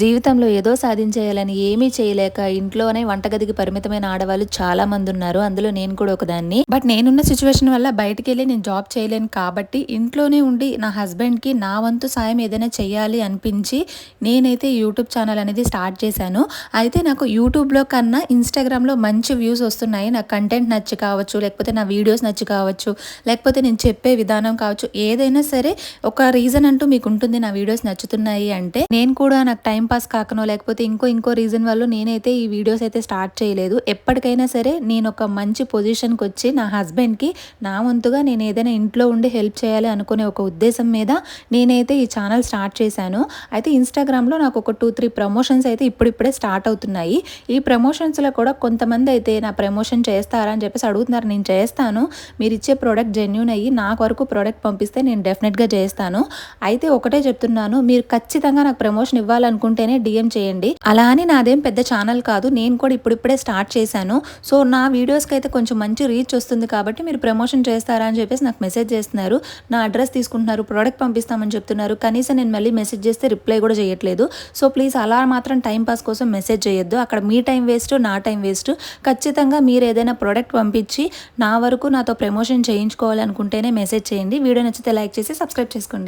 జీవితంలో ఏదో సాధించేయాలని ఏమీ చేయలేక ఇంట్లోనే వంటగదికి పరిమితమైన ఆడవాళ్ళు చాలా మంది ఉన్నారు. అందులో నేను కూడా ఒకదాన్ని. బట్ నేనున్న సిచ్యువేషన్ వల్ల బయటికెళ్ళి నేను జాబ్ చేయలేను కాబట్టి ఇంట్లోనే ఉండి నా హస్బెండ్‌కి నా వంతు సాయం ఏదైనా చేయాలి అనిపించి నేనైతే యూట్యూబ్ ఛానల్ అనేది స్టార్ట్ చేశాను. అయితే నాకు యూట్యూబ్‌లో కన్నా ఇన్‌స్టాగ్రామ్‌లో మంచి వ్యూస్ వస్తున్నాయి. నా కంటెంట్ నచ్చి కావచ్చు, లేకపోతే నా వీడియోస్ నచ్చి కావచ్చు, లేకపోతే నేను చెప్పే విధానం కావచ్చు, ఏదైనా సరే ఒక రీజన్ అంటూ మీకు ఉంటుంది నా వీడియోస్ నచ్చుతున్నాయి అంటే. నేను కూడా నాకు టైం పాస్ కాకనో లేకపోతే ఇంకో రీజన్ వల్ల నేనైతే ఈ వీడియోస్ అయితే స్టార్ట్ చేయలేదు. ఎప్పటికైనా సరే నేను ఒక మంచి పొజిషన్కి వచ్చి నా హస్బెండ్కి నా వంతుగా నేను ఏదైనా ఇంట్లో ఉండి హెల్ప్ చేయాలి అనుకునే ఒక ఉద్దేశం మీద నేనైతే ఈ ఛానల్ స్టార్ట్ చేశాను. అయితే ఇన్స్టాగ్రామ్లో నాకు ఒక 2-3 ప్రమోషన్స్ అయితే ఇప్పుడిప్పుడే స్టార్ట్ అవుతున్నాయి. ఈ ప్రమోషన్స్లో కూడా కొంతమంది అయితే నా ప్రమోషన్ చేస్తారా అని చెప్పేసి అడుగుతున్నారు. నేను చేస్తాను, మీరు ఇచ్చే ప్రోడక్ట్ జెన్యూన్ అయ్యి నాకు వరకు ప్రోడక్ట్ పంపిస్తే నేను డెఫినెట్గా చేస్తాను. అయితే ఒకటే చెప్తున్నాను, మీరు ఖచ్చితంగా నాకు ప్రమోషన్ ఇవ్వాలనుకుంటేనే డిఎం చేయండి. అలా అని నాదేం పెద్ద ఛానల్ కాదు, నేను కూడా ఇప్పుడిప్పుడే స్టార్ట్ చేశాను. సో నా వీడియోస్కి అయితే కొంచెం మంచి రీచ్ వస్తుంది కాబట్టి మీరు ప్రమోషన్ చేస్తారా అని చెప్పేసి నాకు మెసేజ్ చేస్తున్నారు. నా అడ్రస్ తీసుకుంటున్నారు, ప్రోడక్ట్ పంపిస్తామని చెప్తున్నారు. కనీసం నేను మళ్ళీ మెసేజ్ చేస్తే రిప్లై కూడా చేయట్లేదు. సో ప్లీజ్ అలా మాత్రం టైం పాస్ కోసం మెసేజ్ చేయొద్దు. అక్కడ మీ టైం వేస్ట్, నా టైం వేస్ట్. ఖచ్చితంగా మీరు ఏదైనా ప్రోడక్ట్ పంపించి నా వరకు నాతో ప్రమోషన్ చేయించుకోవాలనుకుంటేనే మెసేజ్ చేయండి. వీడియో నచ్చితే లైక్ చేసి సబ్స్క్రైబ్ చేసుకోండి.